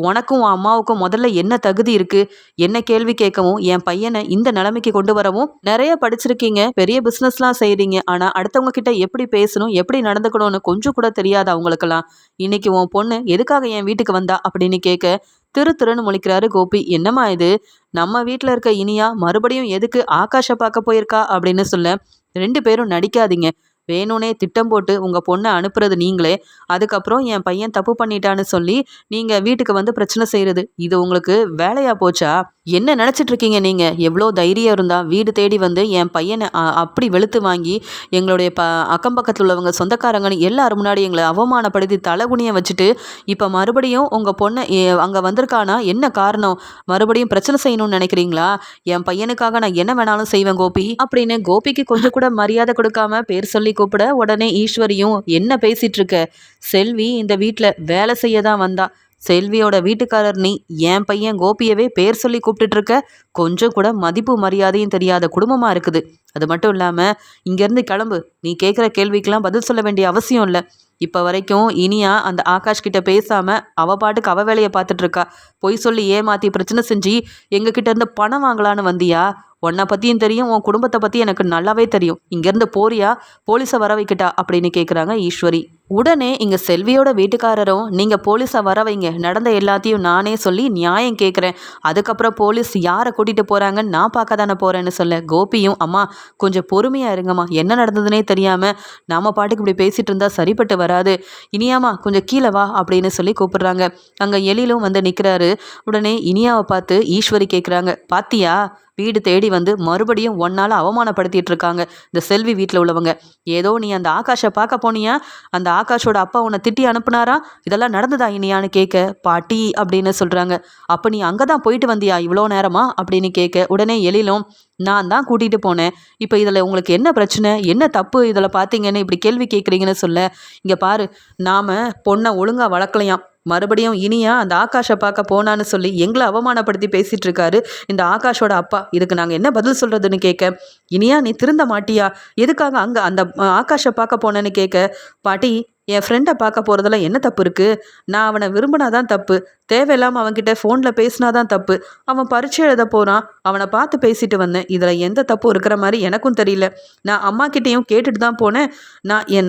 உனக்கும் உன் அம்மாவுக்கும் முதல்ல என்ன தகுதி இருக்குது? என்ன கேள்வி கேட்கவும் என் பையனை இந்த நிலைமைக்கு கொண்டு வரவும், நிறைய படிச்சிருக்கீங்க, பெரிய பிஸ்னஸ்லாம் செய்கிறீங்க, ஆனால் அடுத்தவங்க கிட்ட எப்படி பேசணும் எப்படி நடந்துக்கணும்னு கொஞ்சம் கூட தெரியாது அவங்களுக்கெல்லாம், இன்னைக்கு உன் பொண்ணு எதுக்காக என் வீட்டுக்கு வந்தா அப்படின்னு கேட்க திருன்னு முழிக்கிறாரு கோபி. என்னம்மா இது, நம்ம வீட்டில் இருக்க இனியா மறுபடியும் எதுக்கு ஆகாஷை பார்க்க போயிருக்கா அப்படின்னு சொல்ல, 2 பேரும் நடிக்காதீங்க, வேணும்னே திட்டம் போட்டு உங்கள் பொண்ணை அனுப்புறது நீங்களே, அதுக்கப்புறம் என் பையன் தப்பு பண்ணிட்டான்னு சொல்லி நீங்கள் வீட்டுக்கு வந்து பிரச்சனை செய்கிறது, இது உங்களுக்கு வேலையாக போச்சா? என்ன நினச்சிட்டு இருக்கீங்க நீங்கள்? எவ்வளோ தைரியம் இருந்தால் வீடு தேடி வந்து என் பையனை அப்படி வெளுத்து வாங்கி எங்களுடைய அக்கம் பக்கத்தில் உள்ளவங்க சொந்தக்காரங்கன்னு எல்லாரும் முன்னாடி எங்களை அவமானப்படுத்தி தலைகுனியை வச்சுட்டு இப்போ மறுபடியும் உங்கள் பொண்ணை அங்கே வந்திருக்கானா என்ன காரணம்? மறுபடியும் பிரச்சனை செய்யணும்னு நினைக்கிறீங்களா? என் பையனுக்காக நான் என்ன வேணாலும் செய்வேன் கோபி அப்படின்னு கோபிக்கு கொஞ்சம் கூட மரியாதை கொடுக்காம பேர் சொல்லி கூப்பிட உடனே ஈஸ்வரியும், என்ன பேசிட்டு இருக்க? செல்வி இந்த வீட்டில் வேலை செய்ய தான் வந்தா, செல்வியோட வீட்டுக்காரர் நீ என் பையன் கோபியவே பேர் சொல்லி கூப்பிட்டுட்டு இருக்க. கொஞ்சம் கூட மதிப்பு மரியாதையும் தெரியாத குடும்பமா இருக்குது. அது மட்டும் இல்லாம இங்கேருந்து கிளம்பு. நீ கேட்குற கேள்விக்கெல்லாம் பதில் சொல்ல வேண்டிய அவசியம் இல்லை. இப்போ வரைக்கும் இனியா அந்த ஆகாஷ் கிட்ட பேசாம அவ பாட்டுக்கு அவ வேலையை பார்த்துட்டு இருக்கா. பொய் சொல்லி ஏமாத்தி பிரச்சனை செஞ்சு எங்ககிட்ட இருந்து பணம் வாங்கலான்னு வந்தியா? உன்னை பற்றியும் தெரியும், உன் குடும்பத்தை பற்றி எனக்கு நல்லாவே தெரியும். இங்கேருந்து போறியா, போலீஸை வர வைக்கிட்டா அப்படின்னு கேட்குறாங்க ஈஸ்வரி. உடனே இங்கே செல்வியோட வீட்டுக்காரரும் நீங்கள் போலீஸை வர வைங்க, நடந்த எல்லாத்தையும் நானே சொல்லி நியாயம் கேட்குறேன், அதுக்கப்புறம் போலீஸ் யாரை கூட்டிகிட்டு போகிறாங்கன்னு நான் பார்க்க தானே போகிறேன்னு சொல்ல கோபியும் அம்மா கொஞ்சம் பொறுமையாக இருங்கம்மா, என்ன நடந்ததுன்னே தெரியாமல் நாம பாட்டுக்கு இப்படி பேசிகிட்டு இருந்தால் சரிப்பட்டு வராது, இனியாமா கொஞ்சம் கீழே வா அப்படின்னு சொல்லி கூப்பிடுறாங்க. அங்கே எழிலும் வந்து நிற்கிறாரு. உடனே இனியாவை பார்த்து ஈஸ்வரி கேட்குறாங்க, பாத்தியா வீடு தேடி வந்து மறுபடியும் ஒன்னால் அவமானப்படுத்திட்டு இருக்காங்க இந்த செல்வி வீட்டில் உள்ளவங்க. ஏதோ நீ அந்த ஆகாஷை பார்க்க போனியா, அந்த ஆகாஷோட அப்பா உன்னை திட்டி அனுப்புனாரா, இதெல்லாம் நடந்ததா இனியான்னு கேட்க பாட்டி அப்படின்னு சொல்கிறாங்க. அப்போ நீ அங்கே தான் போயிட்டு வந்தியா இவ்வளோ நேரமா அப்படின்னு கேட்க உடனே எழிலும் நான் தான் கூட்டிகிட்டு போனேன். இப்போ இதில் உங்களுக்கு என்ன பிரச்சனை, என்ன தப்பு இதில் பார்த்தீங்கன்னு இப்படி கேள்வி கேட்குறீங்கன்னு சொல்ல, இங்கே பாரு நாம் பொண்ணை ஒழுங்காக வளர்க்கலையாம், மறுபடியும் இனியா அந்த ஆகாஷை பார்க்க போனான்னு சொல்லி எங்களை அவமானப்படுத்தி பேசிகிட்டு இருக்காரு இந்த ஆகாஷோட அப்பா. இதுக்கு நாங்கள் என்ன பதில் சொல்கிறதுன்னு கேட்க, இனியா நீ திருந்த மாட்டியா, எதுக்காக அங்கே அந்த ஆகாஷை பார்க்க போனேன்னு கேட்க, பாட்டி என் ஃப்ரெண்டை பார்க்க போகிறதுல என்ன தப்பு இருக்குது, நான் அவனை விரும்பினாதான் தப்பு, தேவையில்லாமல் அவன்கிட்ட ஃபோனில் பேசினாதான் தப்பு, அவன் பரீட்சை எழுத போகிறான், அவனை பார்த்து பேசிட்டு வந்தேன், இதில் எந்த தப்பும் இருக்கிற மாதிரி எனக்கும் தெரியல, நான் அம்மா கிட்டேயும் கேட்டுட்டு தான் போனேன்,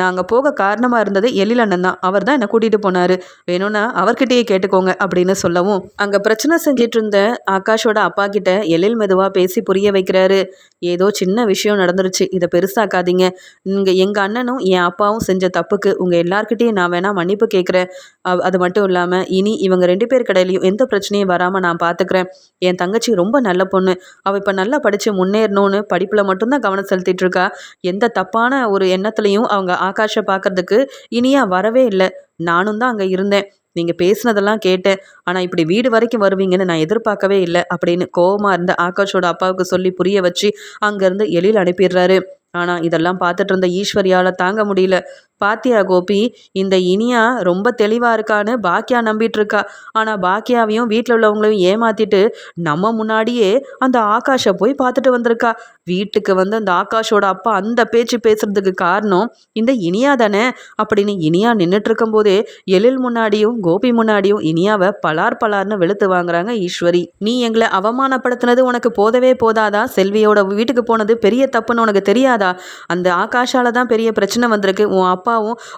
நாங்கள் போக காரணமாக இருந்தது எழில் அண்ணன் தான், அவர் தான் என்னை கூட்டிகிட்டு போனார், வேணும்னா அவர்கிட்டயே கேட்டுக்கோங்க அப்படின்னு சொல்லவும் அங்கே பிரச்சனை செஞ்சிட்டு இருந்த ஆகாஷோட அப்பா கிட்ட எழில் மெதுவாக பேசி புரிய வைக்கிறாரு. ஏதோ சின்ன விஷயம் நடந்துருச்சு, இதை பெருசாக்காதீங்க, எங்கள் அண்ணனும் என் அப்பாவும் செஞ்ச தப்புக்கு உங்கள் எல்லார்கிட்டையும் நான் வேணா மன்னிப்பு கேட்குறேன், அது மட்டும் இல்லாமல் இனி இவங்க 2 பேர் கடையிலையும் எந்த பிரச்சனையும் வராமல் நான் பார்த்துக்கிறேன், என் தங்கச்சி ரொம்ப நல்ல பொண்ணு, அவள் இப்போ நல்லா படித்து முன்னேறணும்னு படிப்பில் மட்டும்தான் கவனம் செலுத்திட்டு இருக்கா, எந்த தப்பான ஒரு எண்ணத்துலையும் அவங்க ஆகாஷை பார்க்கறதுக்கு இனியா வரவே இல்லை, நானும் தான் அங்கே இருந்தேன், நீங்கள் பேசுனதெல்லாம் கேட்டேன், ஆனால் இப்படி வீடு வரைக்கும் வருவீங்கன்னு நான் எதிர்பார்க்கவே இல்லை அப்படின்னு கோவமாக இருந்த ஆகாஷோட அப்பாவுக்கு சொல்லி புரிய வச்சு அங்கேருந்து எழில் அனுப்பிடுறாரு. ஆனால் இதெல்லாம் பார்த்துட்டு இருந்த ஈஸ்வரியால் தாங்க முடியல. பாத்தியா கோபி, இந்த இனியா ரொம்ப தெளிவாக இருக்கான்னு பாக்கியா நம்பிட்டு இருக்கா, ஆனால் பாக்கியாவையும் வீட்டில் உள்ளவங்களையும் ஏமாத்திட்டு நம்ம முன்னாடியே அந்த ஆகாஷை போய் பார்த்துட்டு வந்திருக்கா. வீட்டுக்கு வந்து அந்த ஆகாஷோட அப்பா அந்த பேச்சு பேசுறதுக்கு காரணம் இந்த இனியா தானே அப்படின்னு இனியா நின்றுட்டு இருக்கும் போதே எழில் முன்னாடியும் கோபி முன்னாடியும் இனியாவை பலார்னு வெளுத்து வாங்குறாங்க ஈஸ்வரி. நீ எங்களை அவமானப்படுத்தினது உனக்கு போதவே போதாதா, செல்வியோட வீட்டுக்கு போனது பெரிய தப்புன்னு உனக்கு தெரியாதா, அந்த ஆகாஷால தான் பெரிய பிரச்சனை வந்திருக்கு, உன் அப்பாவும்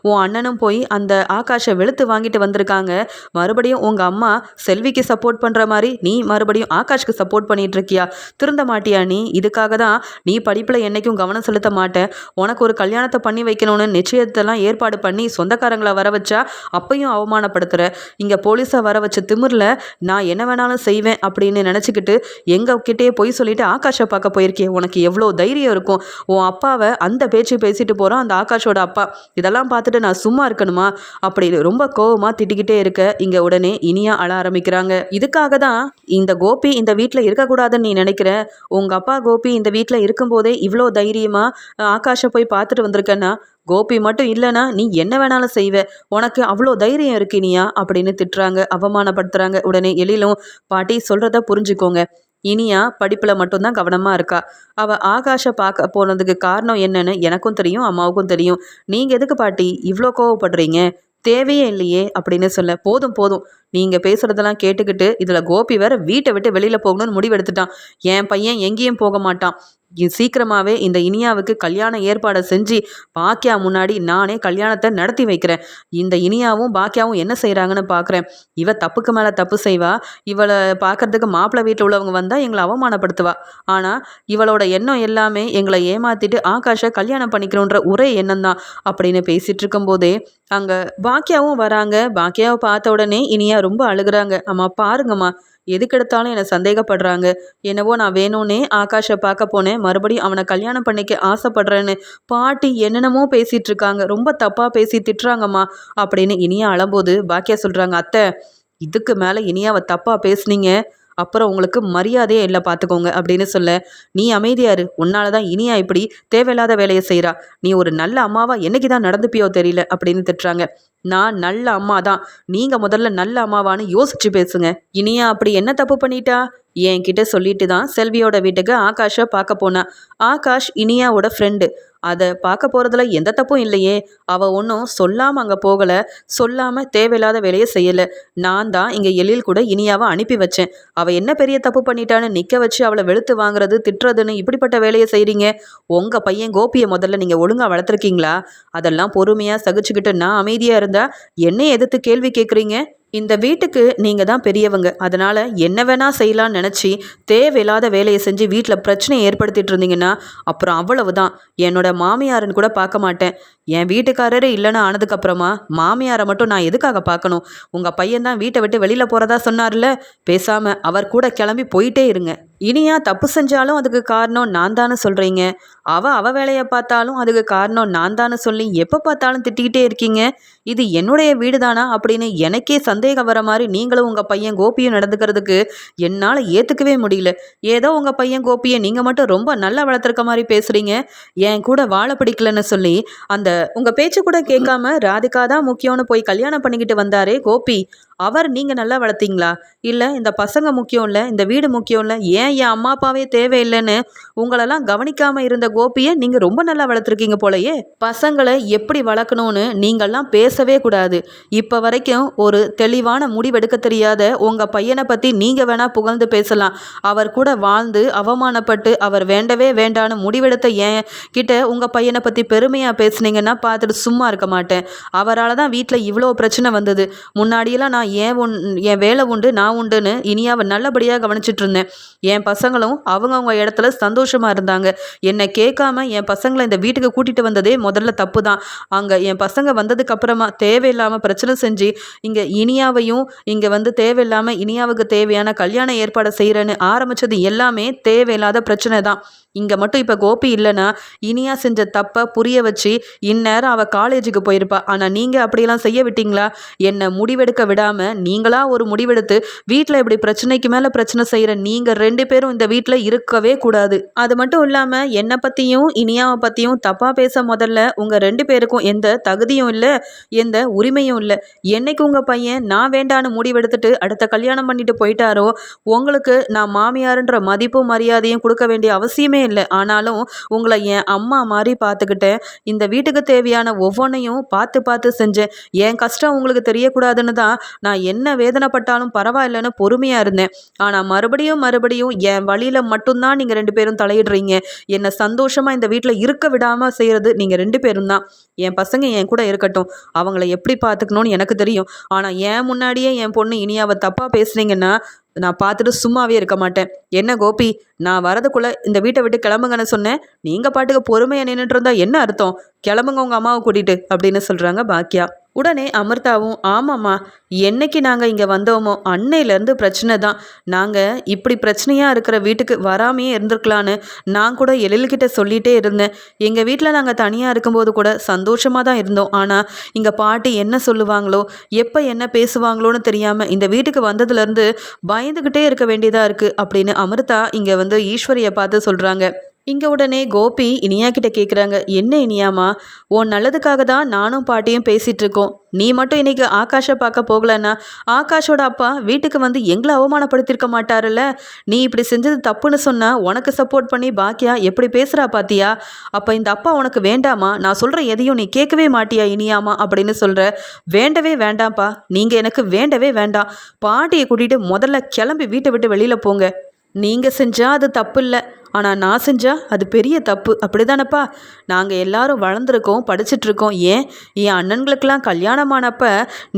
உன் அண்ணனும் போய் அந்த ஆகாஷை வெளுத்து வாங்கிட்டு வந்திருக்காங்க, மறுபடியும் உங்கள் அம்மா செல்விக்கு சப்போர்ட் பண்ணுற மாதிரி நீ மறுபடியும் ஆகாஷ்க்கு சப்போர்ட் பண்ணிட்டு இருக்கியா, திருந்த மாட்டியா நீ, இதுக்காக தான் நீ படிப்பில் என்றைக்கும் கவனம் செலுத்த மாட்டேன், உனக்கு ஒரு கல்யாணத்தை பண்ணி வைக்கணும்னு நிச்சயத்தெல்லாம் ஏற்பாடு பண்ணி சொந்தக்காரங்களை வர வச்சா அப்பையும் அவமானப்படுத்துகிற, இங்கே போலீஸை வர வச்ச திமிரில் நான் என்ன வேணாலும் செய்வேன் அப்படின்னு நினச்சிக்கிட்டு எங்கள் கிட்டேயே பொய் சொல்லிட்டு ஆகாஷை பார்க்க போயிருக்கேன், உனக்கு எவ்வளோ தைரியம் இருக்கும், உன் அப்பாவை அந்த பேச்சு பேசிட்டு போகிறான் அந்த ஆகாஷோட அப்பா, இதெல்லாம் பார்த்துட்டு நான் சும்மா இருக்கணுமா அப்படின்னு ரொம்ப கோவமாக திட்டிக்கிட்டே இருக்க இங்கே உடனே இனியா அழ ஆரம்பிக்கிறாங்க. இதுக்காக தான் இந்த கோபி இந்த வீட்டில் இருக்கக்கூடாதுன்னு நீ நினைக்கிற, உங்கள் அப்பா கோபி இந்த வீட்டில் இருக்கும்போதே இவ்வளோ தைரியமாக ஆகாஷை போய் பார்த்துட்டு வந்திருக்கேன்னா, கோபி மட்டும் இல்லைன்னா நீ என்ன வேணாலும் செய்வ, உனக்கு அவ்வளோ தைரியம் இருக்கு இனியா அப்படின்னு திட்டுறாங்க, அவமானப்படுத்துகிறாங்க. உடனே எழிலும் பாட்டி சொல்கிறத புரிஞ்சுக்கோங்க, இனியா படிப்பில் மட்டும்தான் கவனமாக இருக்கா, அவள் ஆகாஷை பார்க்க போனதுக்கு காரணம் என்னன்னு எனக்கும் தெரியும் அம்மாவுக்கும் தெரியும், நீங்கள் எதுக்கு பாட்டி இவ்வளோ கோவப்படுறீங்க, தேவையே இல்லையே அப்படின்னு சொல்ல, போதும் போதும் நீங்கள் பேசுகிறதெல்லாம் கேட்டுக்கிட்டு இதில் கோபி வேற வீட்டை விட்டு வெளியில் போகணும்னு முடிவெடுத்துட்டான், என் பையன் எங்கேயும் போக மாட்டான், சீக்கிரமாகவே இந்த இனியாவுக்கு கல்யாண ஏற்பாடை செஞ்சு பாக்கியா முன்னாடி நானே கல்யாணத்தை நடத்தி வைக்கிறேன், இந்த இனியாவும் பாக்கியாவும் என்ன செய்கிறாங்கன்னு பார்க்குறேன், இவ தப்புக்கு மேலே தப்பு செய்வா, இவளை பார்க்குறதுக்கு மாப்பிள்ளை வீட்டில் உள்ளவங்க வந்தால் எங்களை அவமானப்படுத்துவா, ஆனால் இவளோட எண்ணம் எல்லாமே எங்களை ஏமாற்றிட்டு ஆகாஷை கல்யாணம் பண்ணிக்கணுன்ற ஒரே எண்ணம் தான் அப்படின்னு பேசிகிட்டு இருக்கும்போதே அங்கே பாக்கியாவும் வராங்க. பாக்கியாவை பார்த்த உடனே இனியா ரொம்ப அழுகுறாங்க, அம்மா பாருங்கம்மா எதுக்கெடுத்தாலும் என்னை சந்தேகப்படுறாங்க, என்னவோ நான் வேணும்னே ஆகாஷை பார்க்க போனேன், மறுபடியும் அவனை கல்யாணம் பண்ணிக்க ஆசைப்படுறேன்னு பாட்டி என்னென்னமோ பேசிகிட்டு இருக்காங்க, ரொம்ப தப்பாக பேசி திட்டுறாங்கம்மா அப்படின்னு இனியா அழும்போது பாக்கியா சொல்கிறாங்க, அத்தை இதுக்கு மேலே இனியாவை தப்பாக பேசுனீங்க அப்புறம் உங்களுக்கு மரியாதையே இல்லை பார்த்துக்கோங்க அப்படின்னு சொல்ல, நீ அமைதியாரு, உன்னால தான் இனியா இப்படி தேவையில்லாத வேலையை செய்கிறா, நீ ஒரு நல்ல அம்மாவா என்னைக்கு தான் நடந்துப்பியோ தெரியல அப்படின்னு திட்டுறாங்க. நான் நல்ல அம்மா தான், நீங்கள் முதல்ல நல்ல அம்மாவான்னு யோசிச்சு பேசுங்க. இனியா அப்படி என்ன தப்பு பண்ணிட்டா? என்கிட்ட சொல்லிட்டு தான் செல்வியோட வீட்டுக்கு ஆகாஷை பார்க்க போனா. ஆகாஷ் இனியாவோட ஃப்ரெண்டு. அதை பார்க்க போகிறதுல எந்த தப்பும் இல்லையே. அவள் ஒன்றும் சொல்லாமல் அங்கே போகலை, சொல்லாமல் தேவையில்லாத வேலையை செய்யலை. நான் தான் இங்கே எழில் கூட இனியாவை அனுப்பி வச்சேன். அவள் என்ன பெரிய தப்பு பண்ணிட்டான்னு நிற்க வச்சு அவளை வெளுத்து வாங்குறது, திட்டுறதுன்னு இப்படிப்பட்ட வேலையை செய்கிறீங்க. உங்கள் பையன் கோபியை முதல்ல நீங்கள் ஒழுங்காக வளர்த்துருக்கீங்களா? அதெல்லாம் பொறுமையாக சகிச்சுக்கிட்டு நான் அமைதியாக இருந்தா என்னைய எதிர்த்து கேள்வி கேட்குறீங்க? இந்த வீட்டுக்கு நீங்கள் தான் பெரியவங்க, அதனால் என்ன வேணால் செய்யலான்னு நினச்சி தேவையில்லாத வேலையை செஞ்சு வீட்டில் பிரச்சனையை ஏற்படுத்திட்டு இருந்தீங்கன்னா அப்புறம் அவ்வளவுதான். என்னோட மாமியாருன்னு கூட பார்க்க மாட்டேன். என் வீட்டுக்காரரே இல்லைன்னு ஆனதுக்கப்புறமா மாமியாரை மட்டும் நான் எதுக்காக பார்க்கணும்? உங்கள் பையன்தான் வீட்டை விட்டு வெளியில் போகிறதா சொன்னார்ல, பேசாமல் அவர் கூட கிளம்பி போயிட்டே இருங்க. இனியா தப்பு செஞ்சாலும் அதுக்கு காரணம் நான் தானே சொல்கிறீங்க. அவள் வேலையை பார்த்தாலும் அதுக்கு காரணம் நான் தானே சொல்லி எப்போ பார்த்தாலும் திட்டிக்கிட்டே இருக்கீங்க. இது என்னுடைய வீடு தானா அப்படின்னு எனக்கே சந்தேகம் வர மாதிரி நீங்களும் உங்கள் பையன் கோபியும் நடந்துக்கிறதுக்கு என்னால் ஏற்றுக்கவே முடியல. ஏதோ உங்கள் பையன் கோபியை நீங்கள் மட்டும் ரொம்ப நல்லா வளர்த்துருக்க மாதிரி பேசுகிறீங்க. என் கூட வாழ பிடிக்கலன்னு சொல்லி அந்த உங்கள் பேச்சு கூட கேட்காம ராதிகா தான் முக்கியம்னு போய் கல்யாணம் பண்ணிக்கிட்டு வந்தாரே கோபி, அவர் நீங்கள் நல்லா வளர்த்தீங்களா? இல்லை இந்த பசங்க முக்கியம் இல்லை, இந்த வீடு முக்கியம் இல்லை, ஏன் என் அம்மா அப்பாவே தேவையில்லைன்னு உங்களெல்லாம் கவனிக்காமல் இருந்த கோபியை நீங்கள் ரொம்ப நல்லா வளர்த்துருக்கீங்க போலயே. பசங்களை எப்படி வளர்க்கணும்னு நீங்கள்லாம் பேசவே கூடாது. இப்போ வரைக்கும் ஒரு தெளிவான முடிவெடுக்க தெரியாத உங்கள் பையனை பற்றி நீங்கள் வேணால் புகழ்ந்து பேசலாம். அவர் கூட வாழ்ந்து அவமானப்பட்டு அவர் வேண்டவே வேண்டான்னு முடிவெடுத்த ஏன் கிட்ட உங்கள் பையனை பற்றி பெருமையாக பேசுனீங்கன்னா பார்த்துட்டு சும்மா இருக்க மாட்டேன். அவரால் தான் வீட்டில் இவ்வளோ பிரச்சனை வந்தது. முன்னாடியெல்லாம் நான் என் வேலை உண்டு நான் உண்டுன்னு இனியாவை நல்லபடியாக கவனிச்சிட்டு இருந்தேன். என் பசங்களும் அவங்கவுங்க இடத்துல சந்தோஷமாக இருந்தாங்க. என்னை கேட்காம என் பசங்களை இந்த வீட்டுக்கு கூட்டிகிட்டு வந்ததே முதல்ல தப்பு தான். அங்கே என் பசங்க வந்ததுக்கு அப்புறமா தேவையில்லாமல் பிரச்சனை செஞ்சு இங்கே இனியாவையும் இங்கே தேவையில்லாமல் இனியாவுக்கு தேவையான கல்யாண ஏற்பாடு செய்கிறேன்னு ஆரம்பித்தது எல்லாமே தேவையில்லாத பிரச்சனை தான். இங்கே மட்டும் இப்போ கோபி இல்லைன்னா இனியா செஞ்ச தப்பை புரிய வச்சு இந்நேரம் அவள் காலேஜுக்கு போயிருப்பா. ஆனால் நீங்கள் அப்படியெல்லாம் செய்ய விட்டீங்களா? என்னை முடிவெடுக்க விடாமல் நீங்களா ஒரு முடிவெடுத்து வீட்டில் இப்படி பிரச்சனைக்கு மேலே பிரச்சனை செய்கிற நீங்கள் 2 பேரும் இந்த வீட்டில் இருக்கவே கூடாது. அது மட்டும் இல்லாமல் என்னை பற்றியும் இனியாவை பற்றியும் தப்பாக பேச முதல்ல உங்கள் 2 பேருக்கும் எந்த தகுதியும் இல்லை, எந்த உரிமையும் இல்லை. என்னைக்கு உங்கள் பையன் நான் வேண்டான்னு முடிவெடுத்துட்டு அடுத்த கல்யாணம் பண்ணிட்டு போயிட்டாரோ உங்களுக்கு நான் மாமியாருன்ற மதிப்பும் மரியாதையும் கொடுக்க வேண்டிய அவசியமே இல்லை. ஆனாலும் உங்களை என் அம்மா மாதிரி பார்த்துக்கிட்டேன். இந்த வீட்டுக்கு தேவையான ஒவ்வொன்றையும் பார்த்து பார்த்து செஞ்சேன். என் கஷ்டம் உங்களுக்கு தெரியக்கூடாதுன்னு தான் நான் என்ன வேதனைப்பட்டாலும் பரவாயில்லைன்னு பொறுமையாக இருந்தேன். ஆனால் மறுபடியும் என் வழியில் மட்டும்தான் நீங்கள் 2 பேரும் தலையிடுறீங்க. என்னை சந்தோஷமாக இந்த வீட்டில் இருக்க விடாமல் செய்கிறது நீங்கள் 2 பேரும் தான். என் பசங்க என் கூட இருக்கட்டும், அவங்கள எப்படி பார்த்துக்கணும்னு எனக்கு தெரியும். ஆனால் என் முன்னாடியே என் பொண்ணு இனியாவை தப்பாக பேசுனீங்கன்னா நான் பார்த்துட்டு சும்மாவே இருக்க மாட்டேன். என்ன கோபி, நான் வரதுக்குள்ளே இந்த வீட்டை விட்டு கிளம்புங்கன்னு சொன்னேன். நீங்கள் பாட்டுக்கு பொறுமையாக நின்றுட்டு இருந்தா என்ன அர்த்தம்? கிளம்புங்க உங்கள் அம்மாவை கூட்டிகிட்டு அப்படின்னு சொல்கிறாங்க பாக்கியா. உடனே அமிர்தாவும் ஆமாம்மா, என்னைக்கு நாங்கள் இங்கே வந்தோமோ அன்னையிலேருந்து பிரச்சனை தான். நாங்கள் இப்படி பிரச்சனையாக இருக்கிற வீட்டுக்கு வராமையே இருந்திருக்கலான்னு நான் கூட எழில்கிட்ட சொல்லிகிட்டே இருந்தேன். எங்கள் வீட்டில் நாங்கள் தனியாக இருக்கும்போது கூட சந்தோஷமாக தான் இருந்தோம். ஆனால் இங்கே பாட்டி என்ன சொல்லுவாங்களோ எப்போ என்ன பேசுவாங்களோன்னு தெரியாமல் இந்த வீட்டுக்கு வந்ததுலேருந்து பயந்துக்கிட்டே இருக்க வேண்டியதாக இருக்குது அப்படின்னு அமிர்தா இங்கே ஈஸ்வரியை பார்த்து சொல்கிறாங்க. இங்கே உடனே கோபி இனியா கிட்ட கேட்குறாங்க, என்ன இனியாமா, உன் நல்லதுக்காக தான் நானும் பாட்டியும் பேசிகிட்டு இருக்கோம். நீ மட்டும் இன்னைக்கு ஆகாஷை பார்க்க போகலன்னா ஆகாஷோட அப்பா வீட்டுக்கு எங்களை அவமானப்படுத்தியிருக்க மாட்டாருல்ல. நீ இப்படி செஞ்சது தப்புன்னு சொன்னால் உனக்கு சப்போர்ட் பண்ணி பாக்கியா எப்படி பேசுகிறா பாத்தியா? அப்போ இந்த அப்பா உனக்கு வேண்டாமா? நான் சொல்கிற எதையும் நீ கேட்கவே மாட்டியா இனியாமா அப்படின்னு சொல்கிற. வேண்டவே வேண்டாம்ப்பா, நீங்கள் எனக்கு வேண்டவே வேண்டாம். பாட்டியை கூட்டிகிட்டு முதல்ல கிளம்பி வீட்டை விட்டு வெளியில் போங்க. நீங்கள் செஞ்சால் அது தப்பு இல்லை, ஆனால் நான் செஞ்சால் அது பெரிய தப்பு. அப்படி தானப்பா? நாங்கள் எல்லாரும் வளர்ந்துருக்கோம், படிச்சுட்ருக்கோம். என் அண்ணன்களுக்கெல்லாம் கல்யாணமானப்போ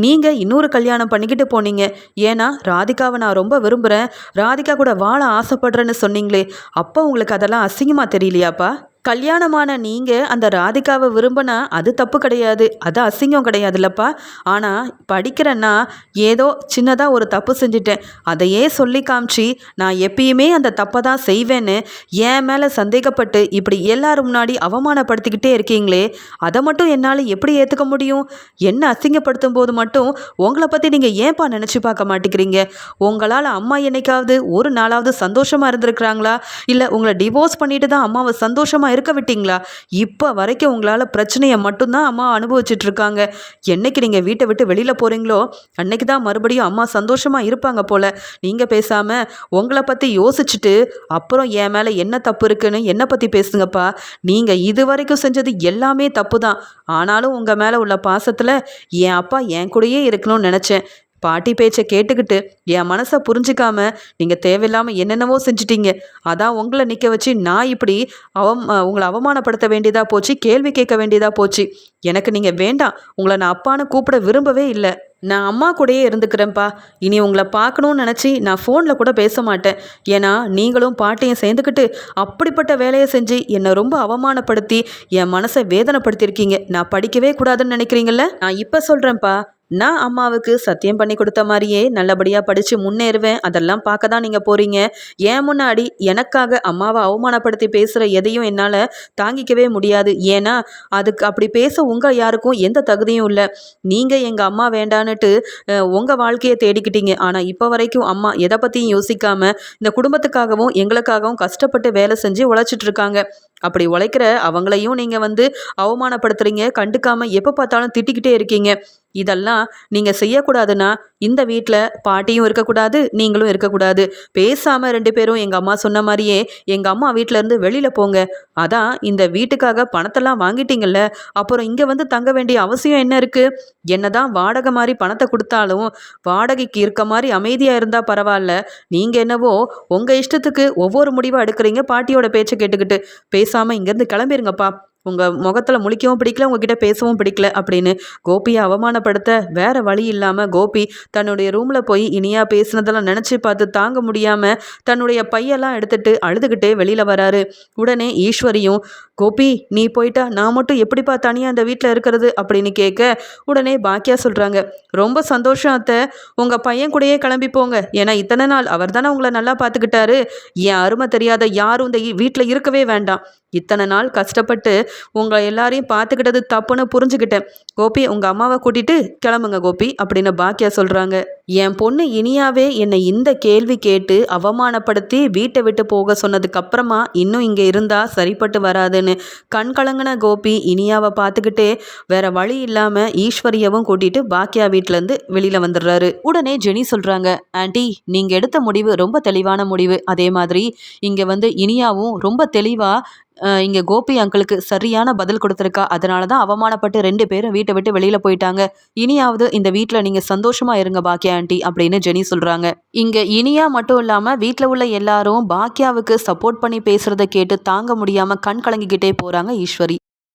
நீங்கள் இன்னொரு கல்யாணம் பண்ணிக்கிட்டு போனீங்க. ஏன்னா ராதிகாவை நான் ரொம்ப விரும்புகிறேன், ராதிகா கூட வாழ ஆசைப்படுறேன்னு சொன்னீங்களே, அப்போ உங்களுக்கு அதெல்லாம் அசிங்கமாக தெரியலையாப்பா? கல்யாணமான நீங்க அந்த ராதிகாவை விரும்பினா அது தப்பு கிடையாது, அது அசிங்கம் கிடையாதுல்லப்பா. ஆனால் படிக்கிறேன்னா ஏதோ சின்னதாக ஒரு தப்பு செஞ்சுட்டேன், அதையே சொல்லி காமிச்சு நான் எப்பயுமே அந்த தப்பை தான் செய்வேன்னு என் மேலே சந்தேகப்பட்டு இப்படி எல்லாரும் முன்னாடி அவமானப்படுத்திக்கிட்டே இருக்கீங்களே, அதை மட்டும் என்னால் எப்படி ஏற்றுக்க முடியும்? என்ன அசிங்கப்படுத்தும் போது மட்டும் உங்களை பற்றி நீங்கள் ஏன்பா நினச்சி பார்க்க மாட்டேங்கிறீங்க? உங்களால் அம்மா என்னைக்காவது ஒரு நாளாவது சந்தோஷமாக இருந்திருக்கிறாங்களா? இல்லை உங்களை டிவோர்ஸ் பண்ணிட்டு தான் அம்மாவை சந்தோஷமாக இருக்க விட்டீங்களா? இப்போ வரைக்கும் உங்களால் பிரச்சனையை மட்டும்தான் அம்மா அனுபவிச்சுட்டு இருக்காங்க. என்னைக்கு நீங்கள் வீட்டை விட்டு வெளியில் போகிறீங்களோ அன்னைக்கு தான் மறுபடியும் அம்மா சந்தோஷமாக இருப்பாங்க போல. நீங்கள் பேசாமல் உங்களை பற்றி யோசிச்சுட்டு அப்புறம் என் மேலே என்ன தப்பு இருக்குன்னு என்னை பற்றி பேசுங்கப்பா. நீங்கள் இது வரைக்கும் செஞ்சது எல்லாமே தப்பு தான். ஆனாலும் உங்கள் மேலே உள்ள பாசத்தில் என் அப்பா என் கூடயே இருக்கணும்னு நினச்சேன். பாட்டி பேச்சை கேட்டுக்கிட்டு என் மனசை புரிஞ்சிக்காம நீங்கள் தேவையில்லாமல் என்னென்னவோ செஞ்சிட்டீங்க. அதான் உங்களை நிற்க வச்சு நான் இப்படி உங்களை அவமானப்படுத்த வேண்டியதாக போச்சு, கேள்வி கேட்க வேண்டியதாக போச்சு. எனக்கு நீங்கள் வேண்டாம், உங்களை நான் அப்பான்னு கூப்பிட விரும்பவே இல்லை. நான் அம்மா கூடயே இருந்துக்கிறேன்ப்பா. இனி உங்களை பார்க்கணுன்னு நினச்சி நான் ஃபோனில் கூட பேச மாட்டேன். ஏன்னா நீங்களும் பாட்டியும் சேர்ந்துக்கிட்டு அப்படிப்பட்ட வேலையை செஞ்சு என்னை ரொம்ப அவமானப்படுத்தி என் மனசை வேதனைப்படுத்தியிருக்கீங்க. நான் படிக்கவே கூடாதுன்னு நினைக்கிறீங்கள? நான் இப்போ சொல்கிறேன்ப்பா, நான் அம்மாவுக்கு சத்தியம் பண்ணி கொடுத்த மாதிரியே நல்லபடியாக படித்து முன்னேறுவேன். அதெல்லாம் பார்க்க தான் நீங்கள் போகிறீங்க. ஏன் முன்னாடி எனக்காக அம்மாவை அவமானப்படுத்தி பேசுகிற எதையும் என்னால் தாங்கிக்கவே முடியாது. ஏன்னா அதுக்கு அப்படி பேச உங்கள் யாருக்கும் எந்த தகுதியும் இல்லை. நீங்கள் எங்கள் அம்மா வேண்டான்னுட்டு உங்கள் வாழ்க்கையை தேடிக்கிட்டீங்க. ஆனால் இப்போ வரைக்கும் அம்மா எதை பற்றியும் யோசிக்காமல் இந்த குடும்பத்துக்காகவும் எங்களுக்காகவும் கஷ்டப்பட்டு வேலை செஞ்சு உழைச்சிட்டு இருக்காங்க. அப்படி உழைக்கிற அவங்களையும் நீங்கள் அவமானப்படுத்துகிறீங்க, கண்டுக்காமல் எப்போ பார்த்தாலும் திட்டிக்கிட்டே இருக்கீங்க. இதெல்லாம் நீங்கள் செய்யக்கூடாதுன்னா இந்த வீட்டில் பாட்டியும் இருக்கக்கூடாது, நீங்களும் இருக்கக்கூடாது. பேசாமல் 2 பேரும் எங்கள் அம்மா சொன்ன மாதிரியே எங்கள் அம்மா வீட்டிலேருந்து வெளியில் போங்க. அதான் இந்த வீட்டுக்காக பணத்தெல்லாம் வாங்கிட்டீங்கல்ல, அப்புறம் இங்கே தங்க வேண்டிய அவசியம் என்ன இருக்குது? என்ன தான் வாடகை மாதிரி பணத்தை கொடுத்தாலும் வாடகைக்கு இருக்க மாதிரி அமைதியாக இருந்தால் பரவாயில்ல. நீங்கள் என்னவோ உங்கள் இஷ்டத்துக்கு ஒவ்வொரு முடிவாக எடுக்கிறீங்க. பாட்டியோட பேச்சை கேட்டுக்கிட்டு பேசாமல் இங்கேருந்து கிளம்பிருங்கப்பா. உங்கள் முகத்தில் முழிக்கவும் பிடிக்கல, உங்ககிட்ட பேசவும் பிடிக்கல அப்படின்னு கோபியை அவமானப்படுத்த வேற வழி இல்லாமல் கோபி தன்னுடைய ரூமில் போய் இனியா பேசுனதெல்லாம் நினச்சி பார்த்து தாங்க முடியாமல் தன்னுடைய பையெல்லாம் எடுத்துட்டு அழுதுகிட்டே வெளியில் வராரு. உடனே ஈஸ்வரியும், கோபி நீ போயிட்டா நான் மட்டும் எப்படிப்பா தனியாக அந்த வீட்டில் இருக்கிறது அப்படின்னு கேட்க, உடனே பாக்கியா சொல்கிறாங்க, ரொம்ப சந்தோஷம் அத்தை, உங்கள் பையன் கூடயே கிளம்பி போங்க. ஏன்னா இத்தனை நாள் அவர் தானே உங்களை நல்லா பார்த்துக்கிட்டாரு. என் அருமை தெரியாத யாரும் இந்த வீட்டில் இருக்கவே வேண்டாம். இத்தனை நாள் கஷ்டப்பட்டு உங்களை எல்லாரையும் பார்த்துக்கிட்டது தப்புன்னு புரிஞ்சுக்கிட்டேன். கோபி உங்கள் அம்மாவை கூட்டிகிட்டு கிளம்புங்க கோபி அப்படின்னு பாக்கியா சொல்கிறாங்க. என் பொண்ணு இனியாவே என்னை இந்த கேள்வி கேட்டு அவமானப்படுத்தி வீட்டை விட்டு போக சொன்னதுக்கப்புறமா இன்னும் இங்கே இருந்தால் சரிப்பட்டு வராதுன்னு கண் கலங்கின கோபி இனியாவை பார்த்துக்கிட்டே வேற வழி இல்லாமல் ஈஸ்வரியவும் கூட்டிகிட்டு பாக்கியா வீட்டிலேருந்து வெளியில் வந்துடுறாரு. உடனே ஜெனி சொல்கிறாங்க, ஆண்டி நீங்கள் எடுத்த முடிவு ரொம்ப தெளிவான முடிவு. அதே மாதிரி இங்கே இனியாவும் ரொம்ப தெளிவாக இங்கே கோபி அங்கிளுக்கு சரியான பதில் கொடுத்துருக்கா. அதனால தான் அவமானப்பட்டு 2 பேரும் வீட்டை விட்டு வெளியில் போயிட்டாங்க. இனியாவது இந்த வீட்டில் நீங்கள் சந்தோஷமாக இருங்க பாக்கியா ஆண்டி அப்படின்னு ஜெனி சொல்கிறாங்க. இங்கே இனியா மட்டும் இல்லாமல் வீட்டில் உள்ள எல்லாரும் பாக்கியாவுக்கு சப்போர்ட் பண்ணி பேசுகிறத கேட்டு தாங்க முடியாமல் கண் கலங்கிக்கிட்டே போகிறாங்க ஈஸ்வரி.